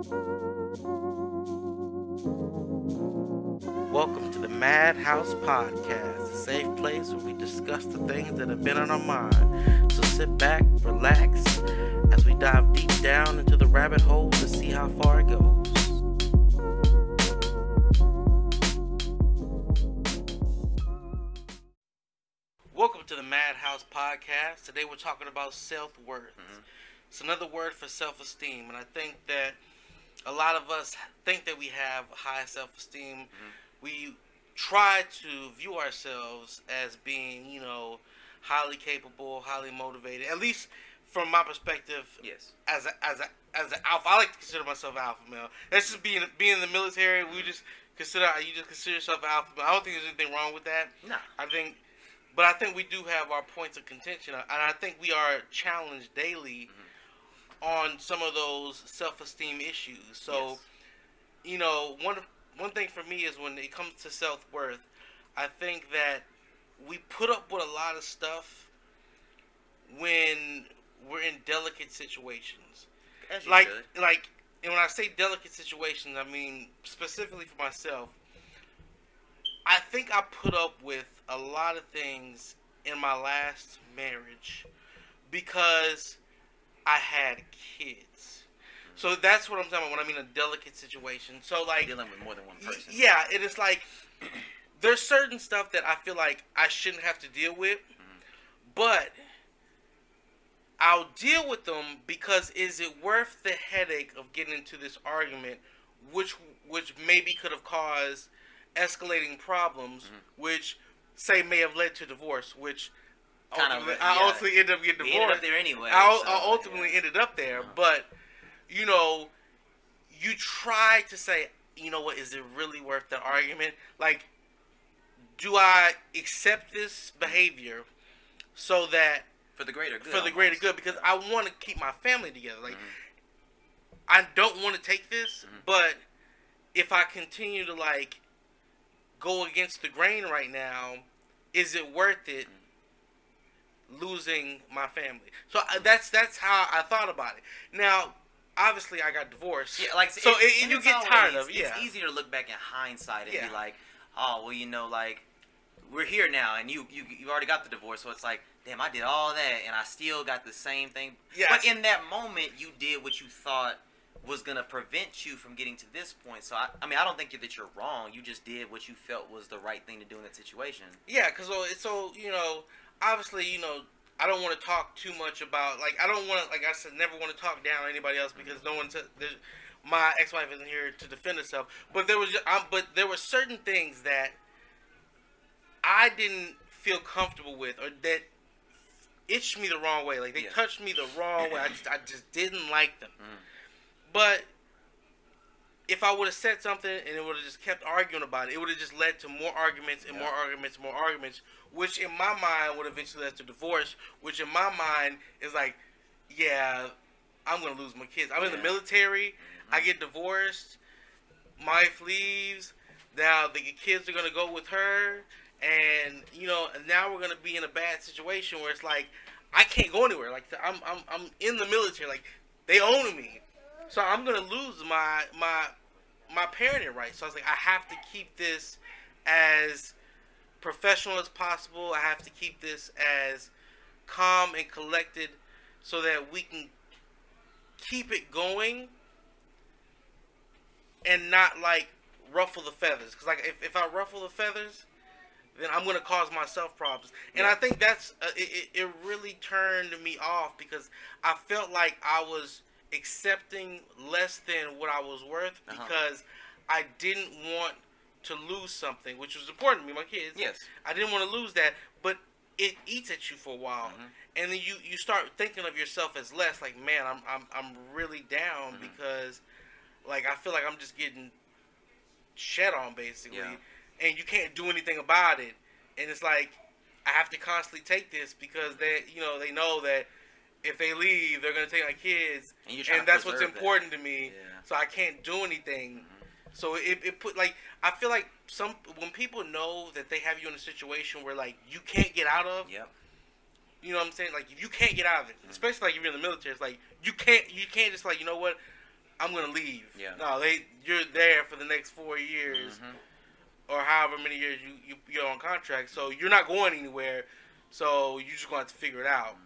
Welcome to the MadHouse podcast, a safe place where we discuss the things that have been on our mind. So sit back, relax, as we dive deep down into the rabbit hole to see how far it goes. Welcome to the MadHouse podcast. Today we're talking about self-worth. It's another word for self-esteem, and I think that a lot of us think that we have high self-esteem. We try to view ourselves as being, highly capable, highly motivated. At least from my perspective, Yes. as an alpha, I like to consider myself an alpha male. That's just being in the military. You just consider yourself an alpha male. I don't think there's anything wrong with that. No. I think we do have our points of contention, and I think we are challenged daily on some of those self-esteem issues. So, one thing for me is when it comes to self-worth, I think that we put up with a lot of stuff when we're in delicate situations. As you Like, should. and when I say delicate situations, I mean specifically for myself. I think I put up with a lot of things in my last marriage because I had kids. So that's what I'm talking about when I mean a delicate situation. So Dealing with more than one person. yeah, it is like there's certain stuff that I feel like I shouldn't have to deal with, but I'll deal with them because is it worth the headache of getting into this argument, which maybe could have caused escalating problems, which say may have led to divorce, which I ultimately ended up getting divorced. We ended up there anyway. I ultimately ended up there, but you try to say, what, is it really worth the argument? Like, do I accept this behavior so that for the greater good? For the greater good, because I want to keep my family together. Like, I don't want to take this, but if I continue to go against the grain right now, is it worth it? Losing my family. So that's how I thought about it. Now, obviously, I got divorced. Yeah, you get tired of it. Yeah. It's easier to look back in hindsight and Yeah. be like, oh, well, we're here now, and you already got the divorce, so it's like, damn, I did all that, and I still got the same thing. Yes. But in that moment, you did what you thought was going to prevent you from getting to this point. So, I don't think that you're wrong. You just did what you felt was the right thing to do in that situation. Yeah, because obviously, I don't want to talk too much about, I don't want to, like I said, never want to talk down on anybody else because my ex-wife isn't here to defend herself. But there were certain things that I didn't feel comfortable with, or that itched me the wrong way. Like, they touched me the wrong way. I just didn't like them. But if I would have said something and it would have just kept arguing about it, it would have just led to more arguments and more arguments, more arguments, which in my mind would eventually lead to divorce, which in my mind is like, yeah, I'm going to lose my kids. I'm in the military. I get divorced. My wife leaves. Now the kids are going to go with her. And, now we're going to be in a bad situation where it's like, I can't go anywhere. Like, I'm in the military. Like, they own me. So I'm going to lose my parenting rights. So I was like, I have to keep this as professional as possible. I have to keep this as calm and collected so that we can keep it going and not, ruffle the feathers. Because, if I ruffle the feathers, then I'm going to cause myself problems. And I think that's, it really turned me off because I felt like I was accepting less than what I was worth because I didn't want to lose something, which was important to me, my kids. Yes. I didn't want to lose that, but it eats at you for a while. And then you start thinking of yourself as less, like, man, I'm really down because, I feel like I'm just getting shed on, basically. Yeah. And you can't do anything about it. And it's like, I have to constantly take this because they know that if they leave, they're going to take my kids. And that's what's important to me. Yeah. So I can't do anything. So it put, I feel like when people know that they have you in a situation where, you can't get out of. Yep. You know what I'm saying? If you can't get out of it, especially if you're in the military, it's like, you can't just, you know what, I'm gonna leave. Yeah. No, you're there for the next 4 years, or however many years you're on contract. So you're not going anywhere. So you're just gonna have to figure it out.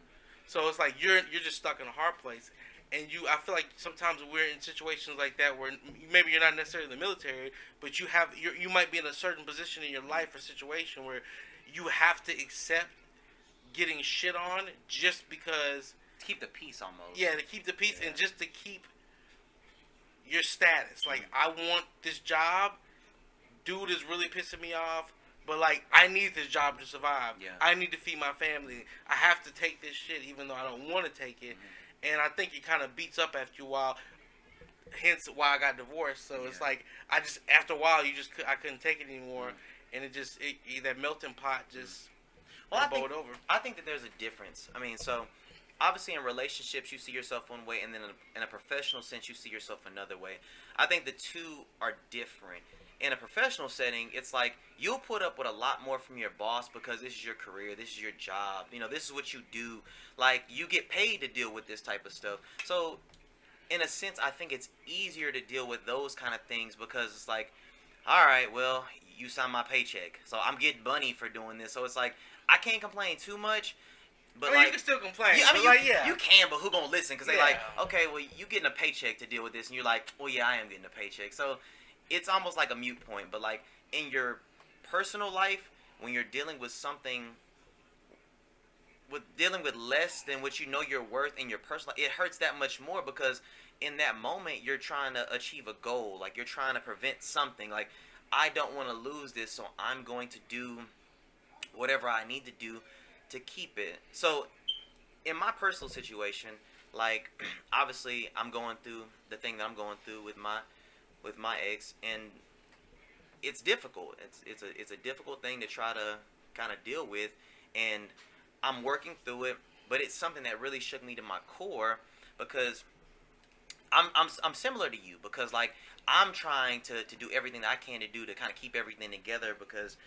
So it's like you're just stuck in a hard place. And I feel like sometimes we're in situations like that where maybe you're not necessarily in the military, but you might be in a certain position in your life or situation where you have to accept getting shit on just because. To keep the peace almost. Yeah, to keep the peace and just to keep your status. Like, I want this job. Dude is really pissing me off. But, like, I need this job to survive. Yeah. I need to feed my family. I have to take this shit even though I don't want to take it. And I think it kind of beats up after a while. Hence why I got divorced. So it's like, after a while, I couldn't take it anymore. And that melting pot just bubbled over. I think that there's a difference. I mean, so obviously in relationships you see yourself one way, and then in a professional sense you see yourself another way. I think the two are different. In a professional setting, it's like you'll put up with a lot more from your boss because this is your career, this is your job, this is what you do. Like, you get paid to deal with this type of stuff. So in a sense, I think it's easier to deal with those kind of things because it's like, all right, well, you signed my paycheck, so I'm getting money for doing this. So it's like, I can't complain too much. But you can still complain. You can, but who gonna listen? Because they like, okay, well, you getting a paycheck to deal with this, and you're like, well, yeah, I am getting a paycheck. So it's almost like a mute point. But like in your personal life, when you're dealing with something, dealing with less than what you know you're worth in your personal, it hurts that much more because in that moment you're trying to achieve a goal. Like, you're trying to prevent something. Like, I don't want to lose this, so I'm going to do whatever I need to do to keep it. So in my personal situation, like, obviously I'm going through the thing that I'm going through with my ex, and it's difficult. It's a difficult thing to try to kind of deal with, and I'm working through it, but it's something that really shook me to my core because I'm similar to you, because like I'm trying to do everything that I can to do to kind of keep everything together, because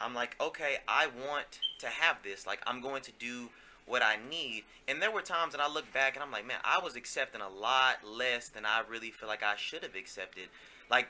I'm like, okay, I want to have this. Like, I'm going to do what I need. And there were times that I look back and I'm like, man, I was accepting a lot less than I really feel like I should have accepted. Like,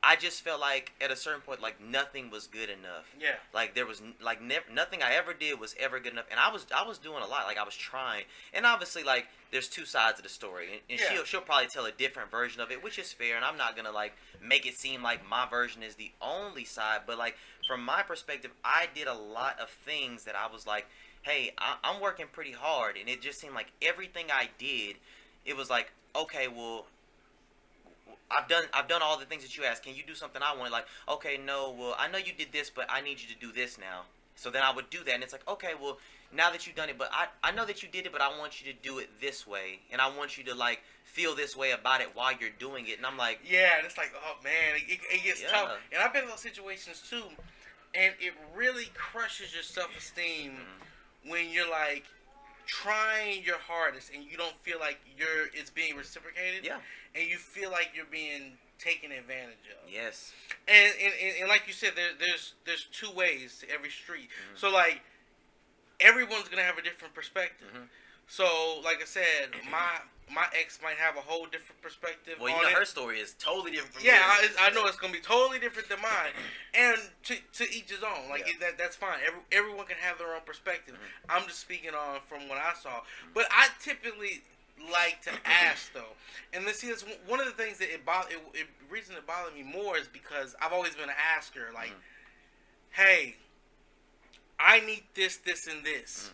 I just felt like at a certain point, like, nothing was good enough. Yeah. Like, there was like nothing I ever did was ever good enough. And I was doing a lot. Like, I was trying. And obviously, like, there's two sides of the story, and she'll probably tell a different version of it, which is fair. And I'm not gonna like make it seem like my version is the only side. But like, from my perspective, I did a lot of things that I was like, hey, I'm working pretty hard, and it just seemed like everything I did, it was like, okay, well, I've done all the things that you asked. Can you do something I want? Like, okay, no, well, I know you did this, but I need you to do this now. So then I would do that, and it's like, okay, well, now that you've done it, but I know that you did it, but I want you to do it this way, and I want you to like feel this way about it while you're doing it. And I'm like, yeah, and it's like, oh man, it gets tough. And I've been in those situations too, and it really crushes your self-esteem when you're like trying your hardest and you don't feel like it's being reciprocated. Yeah. And you feel like you're being taken advantage of. Yes. And like you said, there's two ways to every street. So like, everyone's gonna have a different perspective. So like I said, my ex might have a whole different perspective. Well, you know, her story is totally different from yours. yours. I know it's gonna be totally different than mine, and to each his own. Like that's fine. Everyone can have their own perspective. I'm just speaking on from what I saw. But I typically like to ask though, and let's see, that's one of the things that reason it bothered me more is because I've always been an asker. Like, hey, I need this, this, and this.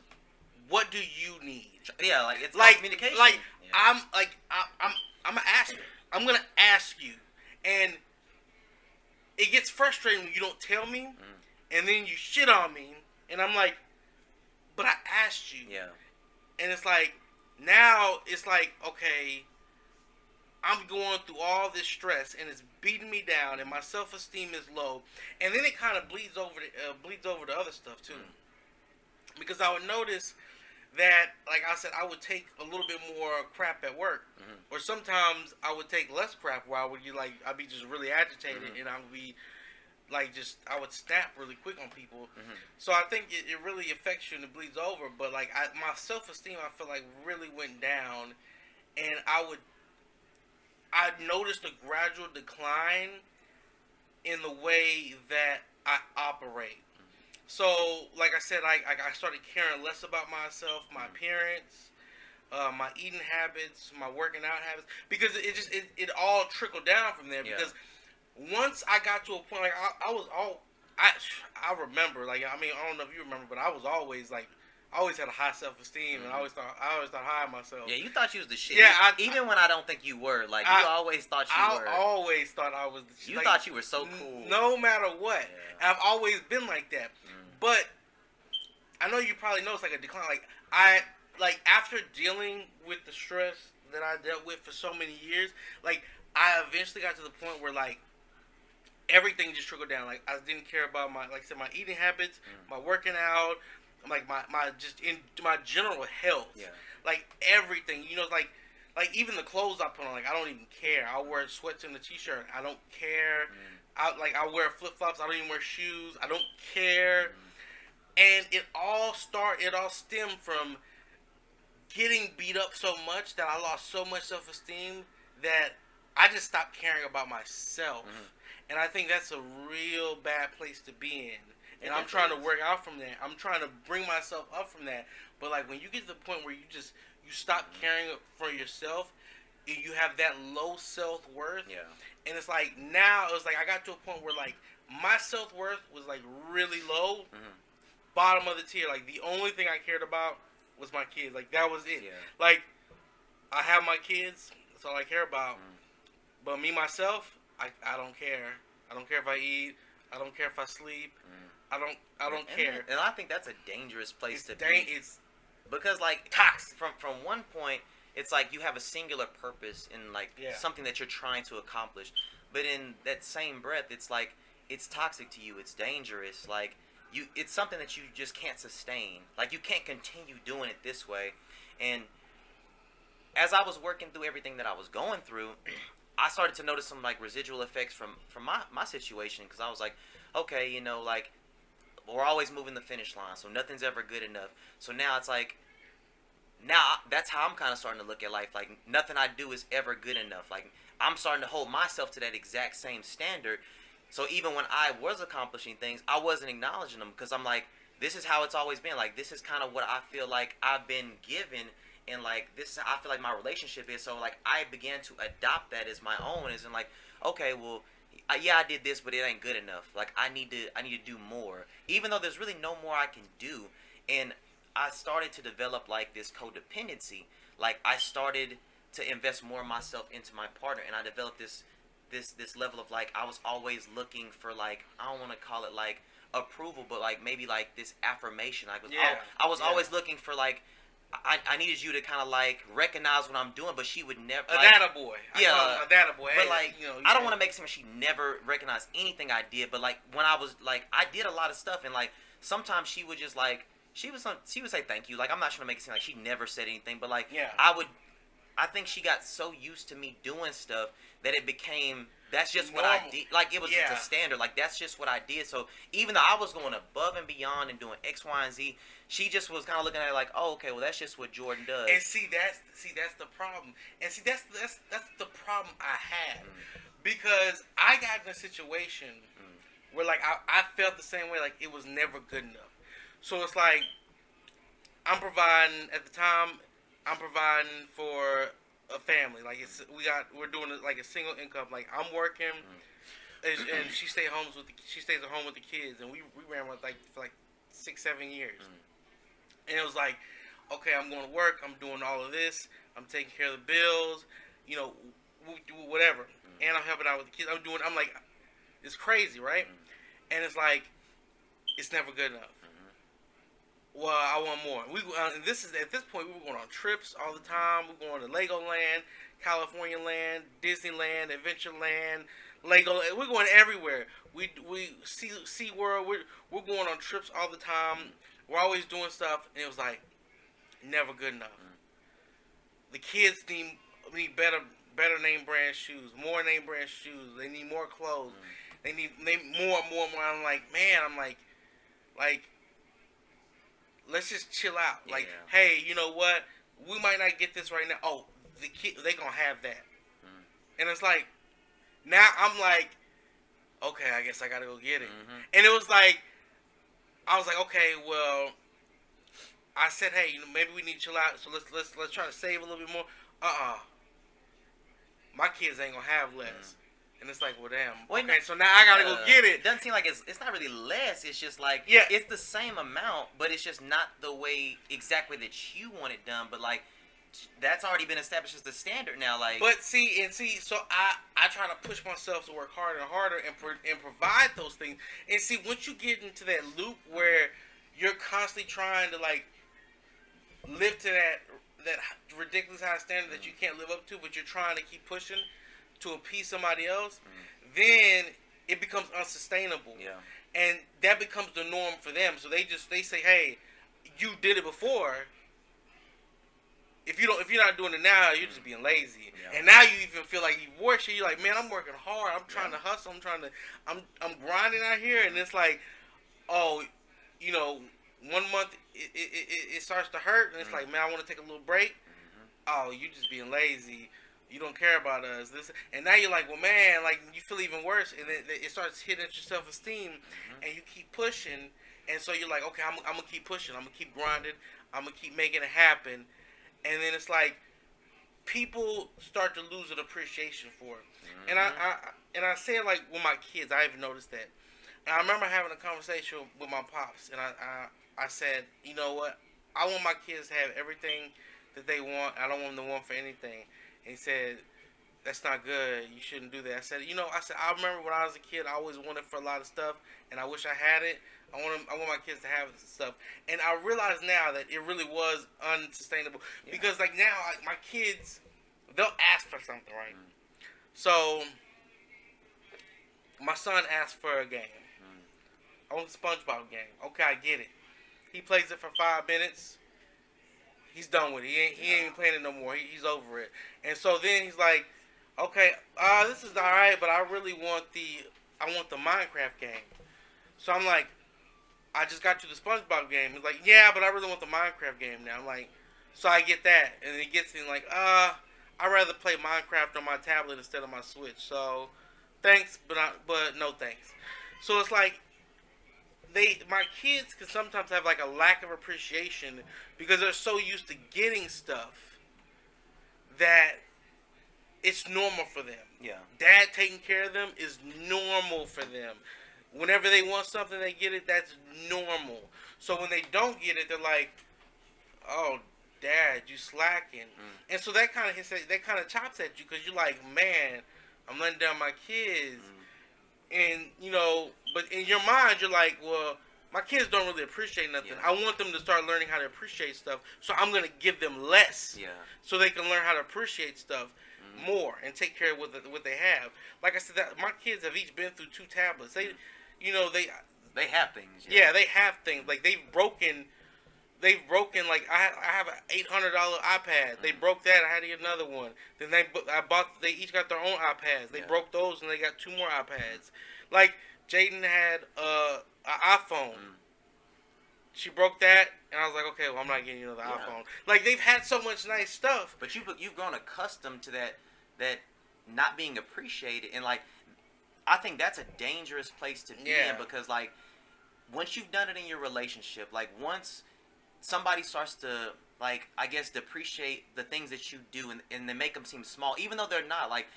What do you need? Yeah, like it's like communication. Like I'm an asker. I'm gonna ask you, and it gets frustrating when you don't tell me, and then you shit on me, and I'm like, but I asked you. Yeah. And it's like, now it's like, okay, I'm going through all this stress, and it's beating me down, and my self-esteem is low, and then it kind of bleeds over to other stuff too, because I would notice that, like I said, I would take a little bit more crap at work, or sometimes I would take less crap where I'd be just really agitated, and I would be like, I would snap really quick on people. So I think it really affects you and it bleeds over. But like, my self-esteem, I feel like really went down, and I would I noticed a gradual decline in the way that I operate. So, like I said, I started caring less about myself, my appearance, my eating habits, my working out habits, because it all trickled down from there. Yeah. Because once I got to a point, like I was all I remember, like I mean I don't know if you remember, but I was always like I always had a high self esteem, and I always thought high of myself. Yeah, you thought you was the shit. Yeah, even when I don't think you were. Like, you always thought you were. I always thought I was the shit. You like, thought you were so cool. No matter what. Yeah. And I've always been like that. But I know you probably know it's like a decline. Like after dealing with the stress that I dealt with for so many years, like I eventually got to the point where like everything just trickled down. Like I didn't care about my, like I said, my eating habits, my working out, like my just in my general health. Yeah. Like everything, you know, like even the clothes I put on, like I don't even care. I wear sweats and a t-shirt. I don't care. I wear flip flops. I don't even wear shoes. I don't care. And it all stemmed from getting beat up so much that I lost so much self esteem that I just stopped caring about myself. And I think that's a real bad place to be in. And I'm trying to work out from that. I'm trying to bring myself up from that. But like when you get to the point where you stop caring for yourself, and you have that low self worth. Yeah. And it's like now it's like I got to a point where like my self worth was like really low, bottom of the tier. Like the only thing I cared about was my kids. Like that was it. Yeah. Like I have my kids. That's all I care about. But me myself, I don't care. I don't care if I eat. I don't care if I sleep. I don't care. And I think that's a dangerous place to be. It's because like toxic. From one point, it's like you have a singular purpose in like something that you're trying to accomplish, but in that same breath, it's like it's toxic to you. It's dangerous. Like it's something that you just can't sustain. Like you can't continue doing it this way. And as I was working through everything that I was going through, I started to notice some like residual effects from my situation, because I was like, okay, you know, like we're always moving the finish line, so nothing's ever good enough. So now it's like, now that's how I'm kind of starting to look at life. Like nothing I do is ever good enough. Like I'm starting to hold myself to that exact same standard. So even when I was accomplishing things, I wasn't acknowledging them, because I'm like, this is how it's always been. Like this is kind of what I feel like I've been given, and like this is how I feel like my relationship is. So like I began to adopt that as my own, as in like, okay, well, yeah, I did this, but it ain't good enough. Like I need to do more, even though there's really no more I can do. And I started to develop like this codependency. Like I started to invest more of myself into my partner, and I developed this level of like, I was always looking for like, I don't want to call it like approval, but like maybe like this affirmation. I was always looking for like, I needed you to kind of like recognize what I'm doing, but she would never. A data boy. A data boy. But like, you know, I don't want to make it seem like she never recognized anything I did. But like when I was like, I did a lot of stuff, and like sometimes she would just like, she would say thank you. Like I'm not trying to make it seem like she never said anything, but like I think she got so used to me doing stuff that it became, that's just what I did. Like it was just a standard. Like that's just what I did. So even though I was going above and beyond and doing X, Y, and Z, she just was kind of looking at it like, oh, okay, well that's just what Jordan does. And see that's the problem. And see that's the problem I had, because I got in a situation where like I felt the same way. Like it was never good enough. So it's like I'm providing at the time. I'm providing for a family. Like we're doing it like a single income. Like I'm working, and she stays at home with the kids, and we ran with like for like 6-7 years. And it was like, okay, I'm going to work. I'm doing all of this. I'm taking care of the bills. You know, whatever. And I'm helping out with the kids. I'm like, it's crazy, right? And it's like, it's never good enough. Well, I want more. And this is at this point we were going on trips all the time. We're going to Legoland, California Land, Disneyland, Adventureland, Lego. We're going everywhere. We see SeaWorld. We're going on trips all the time. We're always doing stuff, and it was like never good enough. The kids need better name brand shoes, more name brand shoes. They need more clothes. They need more and more. I'm like, man. I'm like. Let's just chill out. Like, hey, you know what? We might not get this right now. Oh, the kid, they gonna have that. And it's like, now I'm like, okay, I guess I gotta go get it. Mm-hmm. And it was like, I was like, okay, well, I said, hey, maybe we need to chill out. So let's try to save a little bit more. My kids ain't gonna have less. Mm-hmm. And it's like, well, damn. Wait, okay, so now I gotta go get it. It doesn't seem like it's not really less. It's just like, yeah, it's the same amount, but it's just not the way exactly that you want it done. But like, that's already been established as the standard now. Like, but see, so I try to push myself to work harder and harder and provide those things. And see, once you get into that loop where you're constantly trying to like live to that ridiculous high standard that you can't live up to, but you're trying to keep pushing to appease somebody else, then it becomes unsustainable. Yeah. And that becomes the norm for them. So they say, hey, you did it before. If you're not doing it now, you're just being lazy. Yeah. And now you even feel like you work. You're like, man, I'm working hard. I'm trying to hustle. I'm grinding out here. And it's like, oh, 1 month it starts to hurt, and it's like, man, I want to take a little break. Oh, you just being lazy. You don't care about us. And now you're like, well, man, like you feel even worse, and it starts hitting at your self-esteem, and you keep pushing, and so you're like, okay, I'm gonna keep pushing. I'm gonna keep grinding. I'm gonna keep making it happen, and then it's like people start to lose an appreciation for it. And I say it like with my kids. I even noticed that. And I remember having a conversation with my pops, and I said, you know what? I want my kids to have everything that they want. I don't want them to want for anything. And he said, that's not good. You shouldn't do that. I said, I remember when I was a kid, I always wanted for a lot of stuff, and I wish I had it. I want my kids to have stuff. And I realize now that it really was unsustainable. Yeah. Because, like, now, my kids, they'll ask for something, right? So, my son asked for a game. I want the SpongeBob game. Okay, I get it. He plays it for 5 minutes. He's done with it. He ain't even playing it no more. He's over it. And so then he's like, okay, this is all right, but I really want the Minecraft game. So I'm like, I just got you the SpongeBob game. He's like, yeah, but I really want the Minecraft game now. I'm like, so I get that, and then he gets in like, I'd rather play Minecraft on my tablet instead of my Switch. So thanks, but no thanks. So it's like, my kids can sometimes have like a lack of appreciation because they're so used to getting stuff that it's normal for them. Yeah. Dad taking care of them is normal for them. Whenever they want something, they get it. That's normal. So when they don't get it, they're like, "Oh, Dad, you slacking." And so that kind of chops at you because you're like, "Man, I'm letting down my kids." And, but in your mind, you're like, well, my kids don't really appreciate nothing. Yeah. I want them to start learning how to appreciate stuff. So I'm going to give them less so they can learn how to appreciate stuff more and take care of what they have. Like I said, my kids have each been through 2 tablets. They have things. Yeah, they have things. Like, they've broken, like, I have an $800 iPad. They broke that. I had to get another one. Then they each got their own iPads. They broke those, and they got 2 more iPads. Like, Jaden had an iPhone. She broke that, and I was like, okay, well, I'm not getting another iPhone. Like, they've had so much nice stuff. But you've grown accustomed to that not being appreciated, and, like, I think that's a dangerous place to be in because, like, once you've done it in your relationship, like, once somebody starts to, like, I guess, depreciate the things that you do and they make them seem small, even though they're not. Like,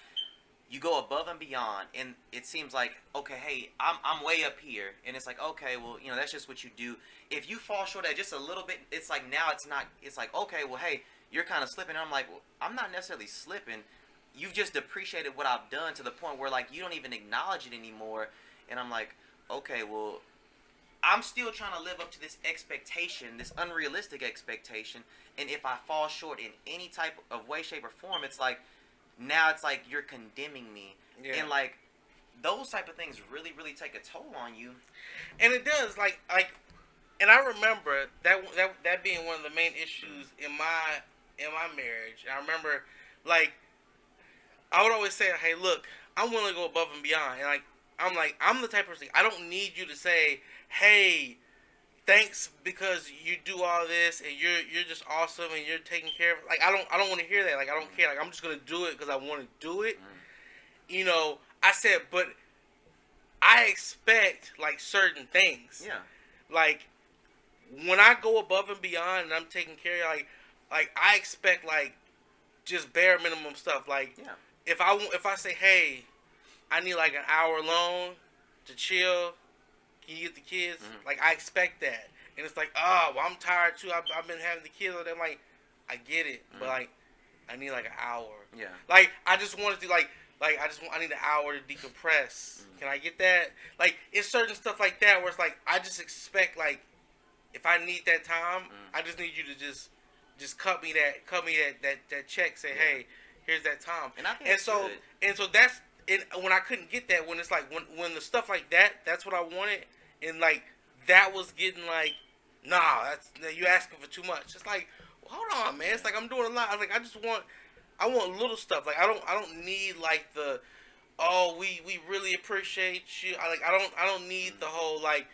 you go above and beyond, and it seems like, okay, hey, I'm way up here, and it's like, okay, well, that's just what you do. If you fall short at just a little bit, it's like, now it's not, it's like, okay, well, hey, you're kind of slipping. And I'm like, well, I'm not necessarily slipping. You've just depreciated what I've done to the point where, like, you don't even acknowledge it anymore. And I'm like, okay, well, I'm still trying to live up to this expectation, this unrealistic expectation. And if I fall short in any type of way, shape, or form, it's like, now it's like you're condemning me. Yeah. And, like, those type of things really, really take a toll on you. And it does, like, and I remember that being one of the main issues in my marriage. I remember, like, I would always say, hey, look, I'm willing to go above and beyond. And, I'm the type of person, I don't need you to say, hey, thanks because you do all this and you're just awesome and you're taking care of it. Like, I don't want to hear that. Like, I don't care. Like, I'm just going to do it because I want to do it. you know, I said, but I expect like certain things. Yeah. Like when I go above and beyond and I'm taking care of like I expect like just bare minimum stuff. Like Yeah. if I say, hey, I need like an hour alone to chill. Can you get the kids? Mm-hmm. Like I expect that, and it's like, oh, well, I'm tired too. I've been having the kids all day. I'm like, I get it, Mm-hmm. but like, I need like an hour. Yeah. Like I just wanted to I need an hour to decompress. Mm-hmm. Can I get that? Like it's certain stuff like that where it's like I just expect like if I need that time, I just need you to just cut me that check. Say, hey, here's that time. And I think and so that's and when I couldn't get that when it's like when the stuff like that's what I wanted and like that was getting like nah you asking for too much. It's like well, hold on man. It's like I'm doing a lot. I want little stuff. Like I don't need like the oh we really appreciate you. I don't need the whole like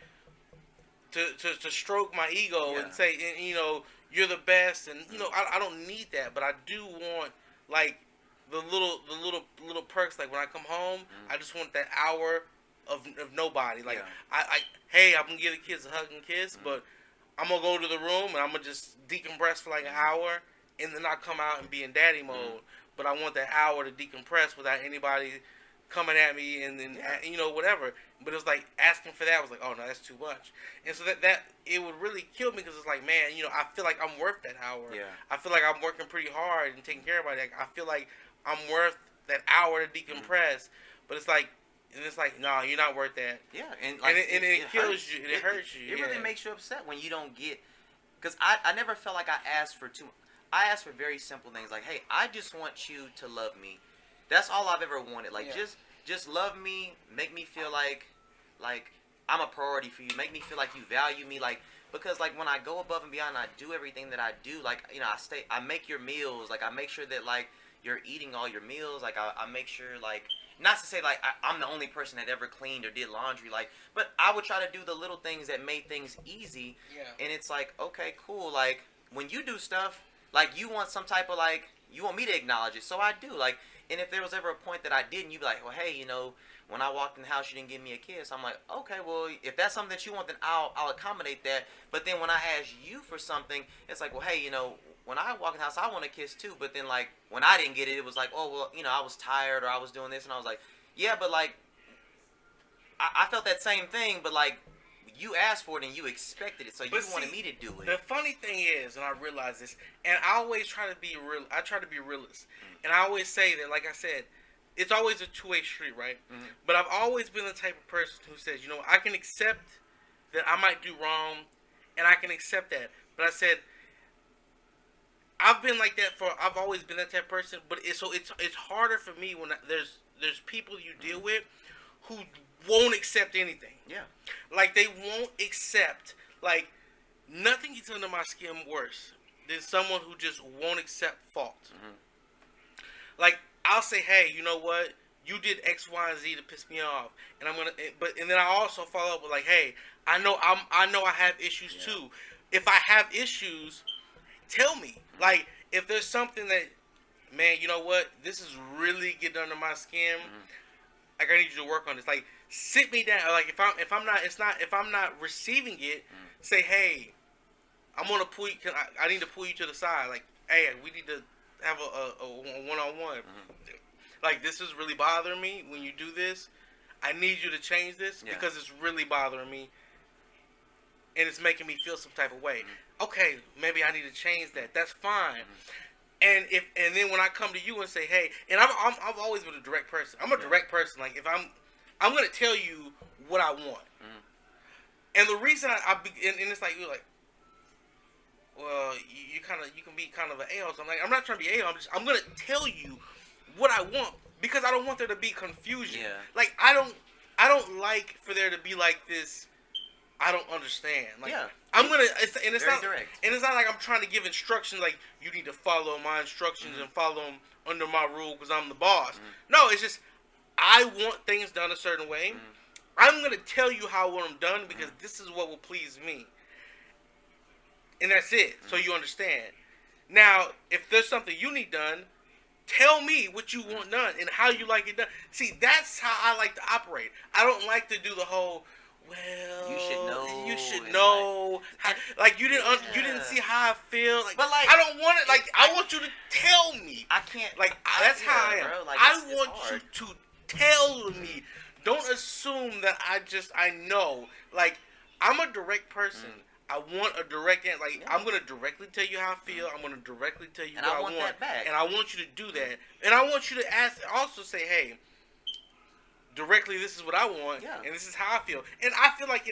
to stroke my ego and say and, you know you're the best and you know I don't need that, but I do want like the little perks. Like when I come home, I just want that hour of nobody. Like hey, I'm gonna give the kids a hug and kiss, but I'm gonna go to the room and I'm gonna just decompress for like an hour, and then I'll come out and be in daddy mode. But I want that hour to decompress without anybody coming at me and then you know whatever. But it was like asking for that was like, oh no, that's too much. And so that it would really kill me because it's like, man, you know, I feel like I'm worth that hour. Yeah. I feel like I'm working pretty hard and taking care of my. I feel like I'm worth that hour to decompress. But it's like, no, you're not worth that. Yeah, and like and it kills you. It hurts you. It really makes you upset when you don't get. Because I never felt like I asked for too. I asked for very simple things like, hey, I just want you to love me. That's all I've ever wanted. Like just love me, make me feel like I'm a priority for you. Make me feel like you value me. Like because like when I go above and beyond, I do everything that I do. Like you know, I make your meals. Like I make sure that like you're eating all your meals. Like I make sure like not to say like I'm the only person that ever cleaned or did laundry. Like but I would try to do the little things that made things easy. Yeah. And it's like okay, cool. Like when you do stuff, like you want some type of like you want me to acknowledge it, so I do. Like and if there was ever a point that I didn't, you'd be like, well, hey, you know. When I walked in the house, you didn't give me a kiss. I'm like, okay, well, if that's something that you want, then I'll accommodate that. But then when I ask you for something, it's like, well, hey, you know, when I walk in the house, I want a kiss too. But then, like, when I didn't get it, it was like, oh, well, you know, I was tired or I was doing this. And I was like, yeah, but, like, I felt that same thing. But, like, you asked for it and you expected it. So you wanted me to do it. The funny thing is, and I realize this, and I always try to be real. I try to be realist. And I always say that, like I said, it's always a two-way street, right? Mm-hmm. But I've always been the type of person who says, you know, I can accept that I might do wrong, and I can accept that. But I said, I've been like that I've always been that type of person. But it's harder for me when there's people you deal with who won't accept anything. Yeah. Like they won't accept, like nothing gets under my skin worse than someone who just won't accept fault. Mm-hmm. Like. I'll say, hey, you know what? You did X, Y, and Z to piss me off, and I'm gonna. And then I also follow up with like, hey, I know I have issues too. If I have issues, tell me. Like, if there's something that, man, you know what? This is really getting under my skin. Like, I need you to work on this. Like, sit me down. Like, if I'm not receiving it, say, hey, I'm gonna pull you. I need to pull you to the side. Like, hey, we need to have a one-on-one. Like, this is really bothering me when you do this. I need you to change this because it's really bothering me and it's making me feel some type of way. Okay, maybe I need to change that. That's fine. And then when I come to you and say, hey, and I've always been a direct person. I'm a direct person. Like, if I'm gonna tell you what I want. And the reason and it's like you're like, well, you can be kind of an a-hole. So I'm like, I'm not trying to be a-hole. I'm gonna tell you what I want because I don't want there to be confusion. Yeah. Like I don't like for there to be like this. I don't understand. Like I'm gonna. It's not direct. And it's not like I'm trying to give instructions. Like you need to follow my instructions and follow them under my rule because I'm the boss. No, it's just I want things done a certain way. I'm gonna tell you how I want them done because this is what will please me. And that's it. So you understand. Now, if there's something you need done, Tell me what you want done and how you like it done. See, that's how I like to operate. I don't like to do the whole, well, You should know. You should and know. Like you didn't. You didn't see how I feel. Like, but like, I don't want it. Like I want you to tell me. I can't. Like that's how I am. Bro, like, I it's want hard. you to tell me. Don't assume that I know. Like I'm a direct person. I want a direct answer. Like I'm gonna directly tell you how I feel. I'm gonna directly tell you and what I want that back. and I want you to do that. And I want you to ask. Also say, hey, directly, this is what I want, and this is how I feel. And I feel like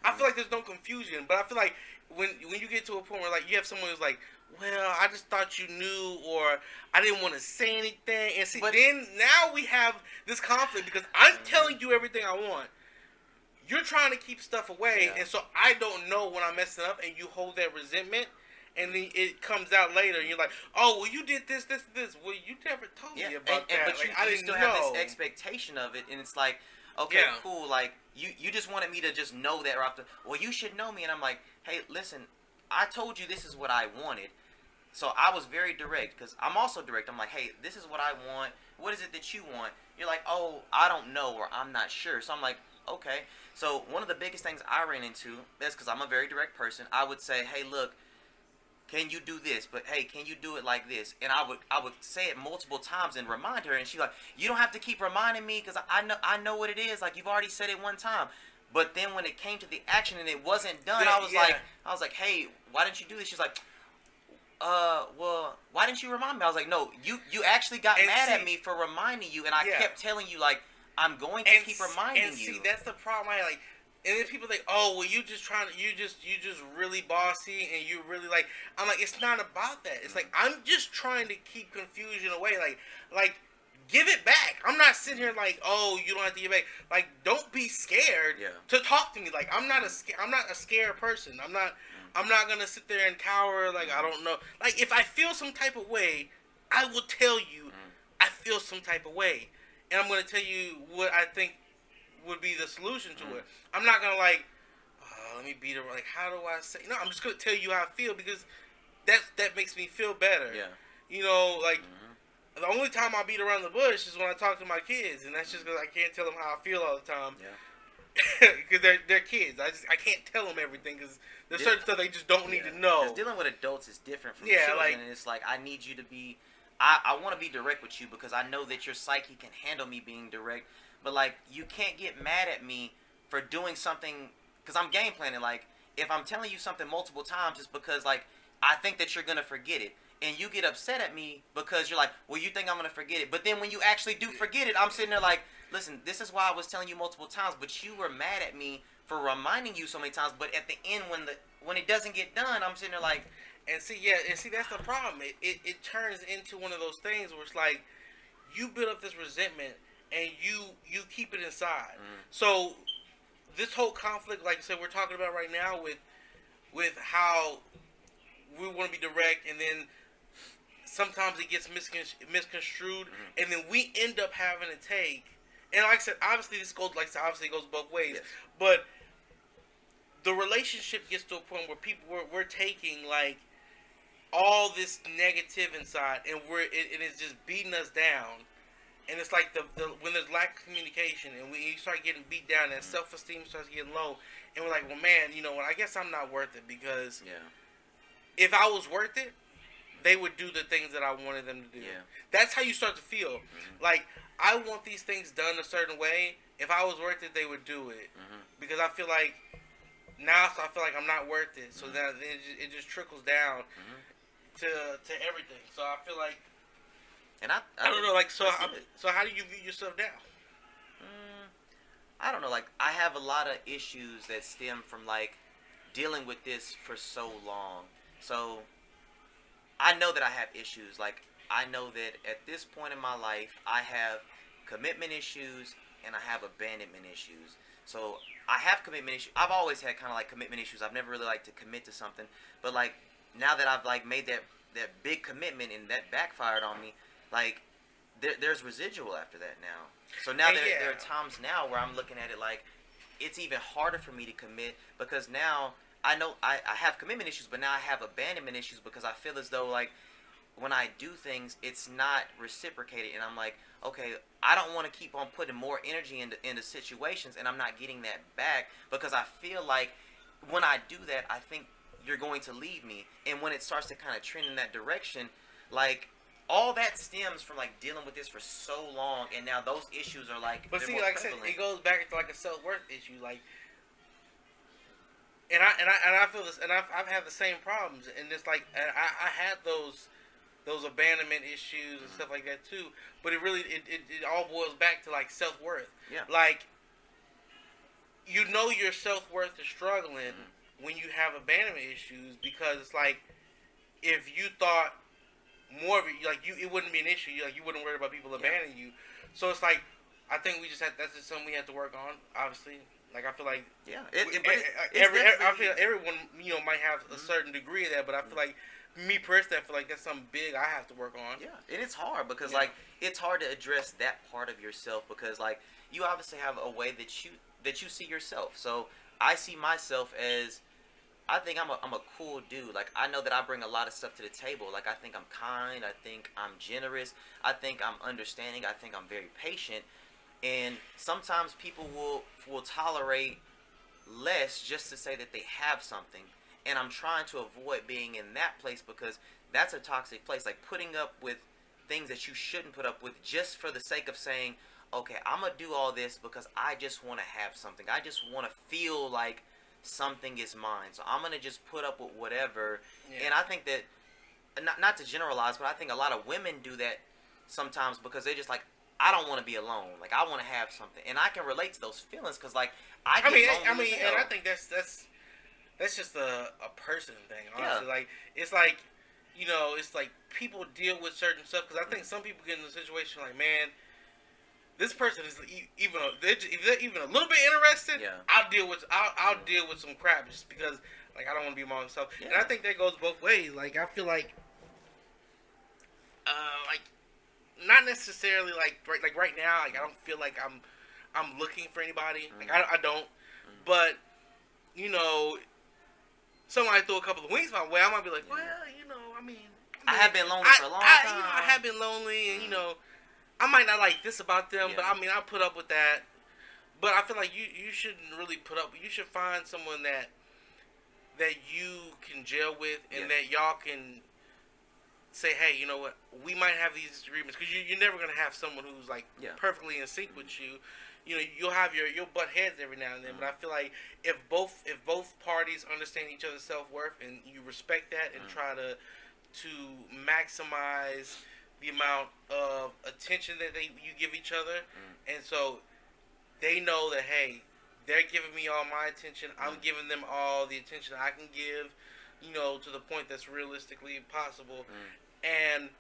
I feel like there's no confusion. But I feel like when you get to a point where like you have someone who's like, well, I just thought you knew, or I didn't want to say anything. And see, then now we have this conflict because I'm telling you everything I want. You're trying to keep stuff away, and so I don't know when I'm messing up, and you hold that resentment, and then it comes out later, and you're like, oh, well, you did this. Well, you never told me about that. But like, you, I didn't still know. have this expectation of it, and it's like, okay, cool. Like, you just wanted me to just know that right after. Well, you should know me, and I'm like, hey, listen, I told you this is what I wanted. So I was very direct, because I'm also direct. I'm like, hey, this is what I want. What is it that you want? You're like, oh, I don't know, or I'm not sure. So I'm like, okay. So one of the biggest things I ran into, that's because I'm a very direct person, I would say, hey, look, can you do this? But hey, can you do it like this? And I would say it multiple times and remind her, and she's like, you don't have to keep reminding me because I know what it is. Like, you've already said it one time. But then when it came to the action and it wasn't done, I was like, hey, why didn't you do this? She's like, well, why didn't you remind me? I was like, no, you actually got mad at me for reminding you, and I kept telling you, like, I'm going to keep reminding you. And see, that's the problem. Like, and then people think, oh, well, you just really bossy, and you really like. I'm like, it's not about that. It's like I'm just trying to keep confusion away. Like, give it back. I'm not sitting here like, oh, you don't have to give it back. Like, don't be scared to talk to me. Like, I'm not a scared person. I'm not gonna sit there and cower. Like, I don't know. Like, if I feel some type of way, I will tell you I feel some type of way. And I'm going to tell you what I think would be the solution to it. I'm not going to like, let me beat her. Like, how do I say? No, I'm just going to tell you how I feel because that makes me feel better. Yeah. You know, like, the only time I beat around the bush is when I talk to my kids. And that's just because I can't tell them how I feel all the time. Yeah. Because they're kids. I can't tell them everything because there's certain stuff they just don't need to know. Because dealing with adults is different from children. Like, and it's like, I need you to be... I want to be direct with you because I know that your psyche can handle me being direct. But, like, you can't get mad at me for doing something because I'm game planning. Like, if I'm telling you something multiple times, it's because, like, I think that you're going to forget it. And you get upset at me because you're like, well, you think I'm going to forget it. But then when you actually do forget it, I'm sitting there like, listen, this is why I was telling you multiple times. But you were mad at me for reminding you so many times. But at the end, when it doesn't get done, I'm sitting there like... And see, that's the problem. It turns into one of those things where it's like you build up this resentment and you keep it inside. So this whole conflict, like I said, we're talking about right now with how we want to be direct, and then sometimes it gets misconstrued, and then we end up having to take. And like I said, obviously it goes both ways, but the relationship gets to a point where we're taking like all this negative inside, and it is just beating us down. And it's like the when there's lack of communication, and you start getting beat down, and self-esteem starts getting low, and we're like, well, man, you know what? I guess I'm not worth it because if I was worth it, they would do the things that I wanted them to do. Yeah. That's how you start to feel. Like, I want these things done a certain way. If I was worth it, they would do it because I feel like now I feel like I'm not worth it. So then it just trickles down. To everything, so I feel like, and I don't know, like, so how do you view yourself now? I don't know, like, I have a lot of issues that stem from like dealing with this for so long. So I know that I have issues. Like, I know that at this point in my life, I have commitment issues and I have abandonment issues. So I have commitment issues. I've always had kind of like commitment issues. I've never really liked to commit to something, but like, now that I've like made that big commitment and that backfired on me, like there's residual after that now. So now there are times now where I'm looking at it like it's even harder for me to commit because now I know I have commitment issues, but now I have abandonment issues because I feel as though like when I do things, it's not reciprocated, and I'm like, okay, I don't want to keep on putting more energy into situations, and I'm not getting that back because I feel like when I do that, I think you're going to leave me, and when it starts to kind of trend in that direction, like all that stems from like dealing with this for so long, and now those issues are like. But they're see, more like prevalent. I said, it goes back to like a self worth issue. Like, and I feel this, and I've had the same problems, and it's like I had those abandonment issues and stuff like that too. But it really it all boils back to like self worth. Yeah. Like, you know your self worth is struggling when you have abandonment issues, because it's like if you thought more of it, like it wouldn't be an issue. Like, you wouldn't worry about people abandoning you. So it's like, I think that's just something we have to work on. Obviously, like I feel like I feel everyone might have a certain degree of that, but I feel like me personally, I feel like that's something big I have to work on. Yeah, and it's hard because like it's hard to address that part of yourself because like you obviously have a way that you see yourself. So I see myself as I think I'm a cool dude. Like I know that I bring a lot of stuff to the table. Like I think I'm kind. I think I'm generous. I think I'm understanding. I think I'm very patient. And sometimes people will tolerate less just to say that they have something. And I'm trying to avoid being in that place because that's a toxic place. Like putting up with things that you shouldn't put up with just for the sake of saying, okay, I'm going to do all this because I just want to have something. I just want to feel like something is mine. So I'm going to just put up with whatever. Yeah. And I think that, not to generalize, but I think a lot of women do that sometimes because they're just like, I don't want to be alone. Like I want to have something. And I can relate to those feelings because like I mean, and I think that's just a person thing, honestly. Yeah. Like, it's like, it's like people deal with certain stuff, because I think some people get in a situation like, man, this person is even if they're even a little bit interested, I'll deal with some crap just because, like, I don't want to be my own self. Yeah. And I think that goes both ways. Like, I feel like, not necessarily like right now, like I don't feel like I'm looking for anybody. Like I don't, but somebody throw a couple of wings my way, I might be like, well, I mean, I have been lonely for a long time. I have been lonely, and I might not like this about them, but I mean, I put up with that. But I feel like you shouldn't really put up. You should find someone that you can gel with, and that y'all can say, hey, you know what? We might have these disagreements, because you're never gonna have someone who's like perfectly in sync with you. You'll butt heads every now and then, but I feel like if both parties understand each other's self-worth and you respect that and try to maximize the amount of attention that you give each other, and so they know that, hey, they're giving me all my attention, I'm giving them all the attention I can give, to the point that's realistically possible, and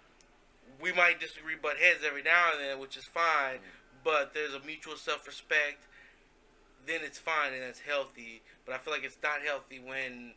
we might disagree, butt heads every now and then, which is fine. But there's a mutual self-respect, then it's fine and it's healthy. But I feel like it's not healthy when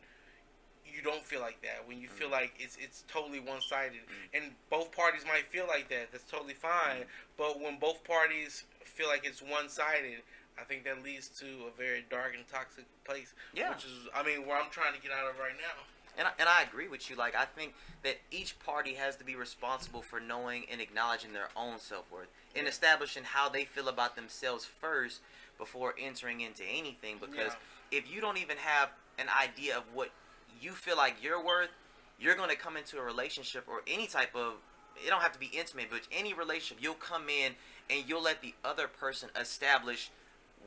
you don't feel like that. When you feel like it's totally one-sided. And both parties might feel like that. That's totally fine. But when both parties feel like it's one-sided, I think that leads to a very dark and toxic place. Yeah. Which is, where I'm trying to get out of right now. And I agree with you. Like, I think that each party has to be responsible for knowing and acknowledging their own self-worth and establishing how they feel about themselves first before entering into anything. Because if you don't even have an idea of what you feel like you're worth, you're going to come into a relationship or any type of, it don't have to be intimate, but any relationship, you'll come in and you'll let the other person establish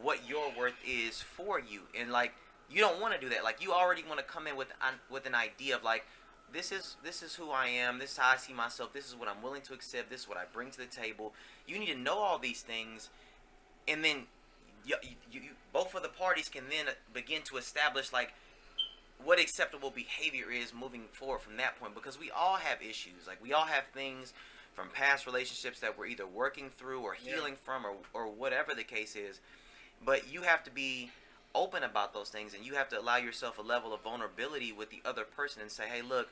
what your worth is for you. And, like, you don't want to do that. Like, you already want to come in with an idea of, like, this is who I am. This is how I see myself. This is what I'm willing to accept. This is what I bring to the table. You need to know all these things, and then you both of the parties can then begin to establish, like, what acceptable behavior is moving forward from that point. Because we all have issues. Like, we all have things from past relationships that we're either working through or healing from, or whatever the case is. But you have to be open about those things, and you have to allow yourself a level of vulnerability with the other person and say, hey, look,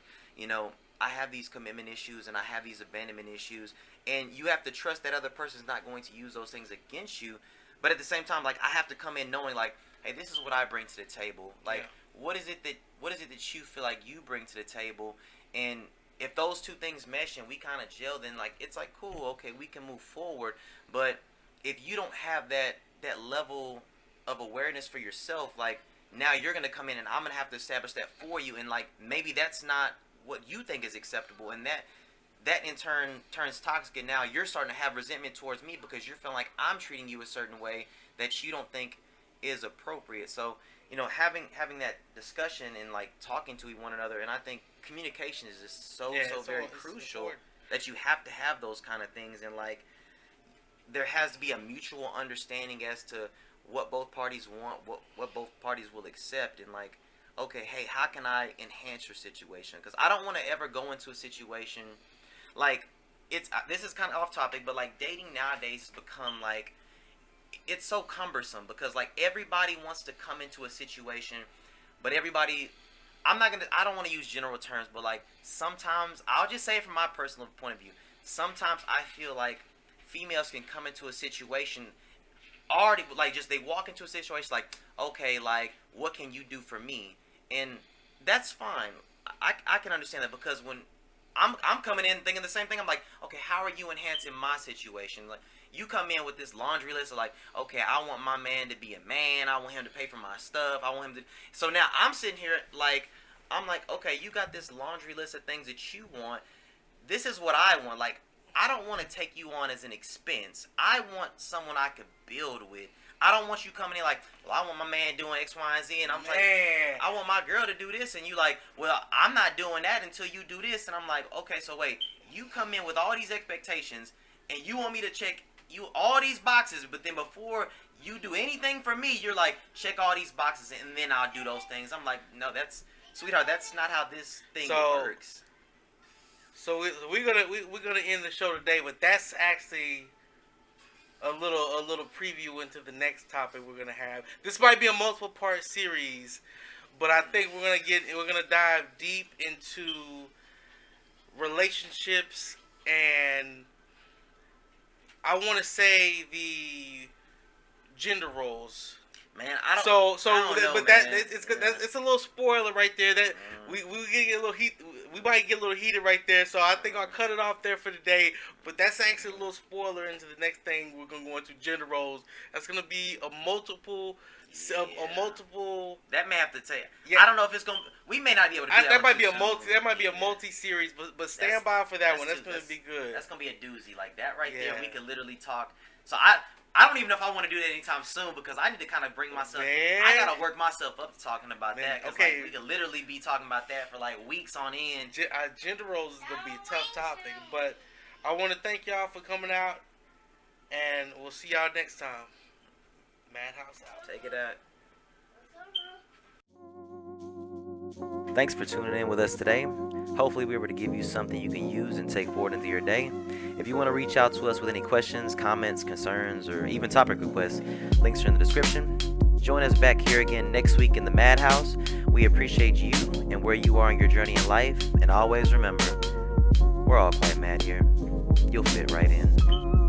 I have these commitment issues and I have these abandonment issues, and you have to trust that other person's not going to use those things against you. But at the same time, like, I have to come in knowing, like, hey, this is what I bring to the table. Like, what is it that you feel like you bring to the table, and if those two things mesh and we kind of gel, then like it's like cool, okay, we can move forward. But if you don't have that level of awareness for yourself, like now you're gonna come in and I'm gonna have to establish that for you, and like maybe that's not what you think is acceptable, and that in turn turns toxic, and now you're starting to have resentment towards me because you're feeling like I'm treating you a certain way that you don't think is appropriate. So having that discussion and like talking to one another, and I think communication is just so very crucial, that you have to have those kind of things, and like there has to be a mutual understanding as to what both parties want, what both parties will accept, and like, okay, hey, how can I enhance your situation? Because I don't want to ever go into a situation like this is kind of off topic, but like dating nowadays has become like, it's so cumbersome because like everybody wants to come into a situation, but everybody, I don't want to use general terms, but like sometimes, I'll just say it from my personal point of view, sometimes I feel like females can come into a situation already, like just they walk into a situation like, okay, like what can you do for me? And that's fine. I can understand that, because when I'm coming in thinking the same thing, I'm like, okay, how are you enhancing my situation? Like, you come in with this laundry list of like, okay, I want my man to be a man, I want him to pay for my stuff, I want him to, so now I'm sitting here like, I'm like, okay, you got this laundry list of things that you want, this is what I want. Like, I don't want to take you on as an expense. I want someone I could build with. I don't want you coming in like, well, I want my man doing X, Y, and Z, and I'm like, I want my girl to do this, and you like, well, I'm not doing that until you do this, and I'm like, okay, so wait, you come in with all these expectations, and you want me to check you all these boxes, but then before you do anything for me, you're like, check all these boxes, and then I'll do those things. I'm like, no, sweetheart, that's not how this thing works. So we're gonna end the show today, but that's actually a little preview into the next topic we're gonna have. This might be a multiple part series, but I think we're gonna dive deep into relationships, and I want to say the gender roles. Man, I don't know, but man. It's a little spoiler right there. That we get a little heat. We might get a little heated right there. So I think I'll cut it off there for today. But that's actually a little spoiler into the next thing we're gonna go into, gender roles. That's gonna be a multiple. That may have to tell you. Yeah. I don't know if it's gonna. We may not be able to do that. That might be a multi-series, but stand by for that one. That's gonna be good. That's gonna be a doozy. Like that right there, we could literally talk. So I don't even know if I want to do that anytime soon, because I need to kind of bring myself. I gotta work myself up to talking about that. Cause like, we could literally be talking about that for like weeks on end. Gender roles is gonna be a tough topic, but I want to thank y'all for coming out, and we'll see y'all next time. MadHouse out. Take it out. Thanks for tuning in with us today. Hopefully we were able to give you something you can use and take forward into your day. If you want to reach out to us with any questions, comments, concerns, or even topic requests, links are in the description. Join us back here again next week in the MadHouse. We appreciate you and where you are in your journey in life. And always remember, we're all quite mad here. You'll fit right in.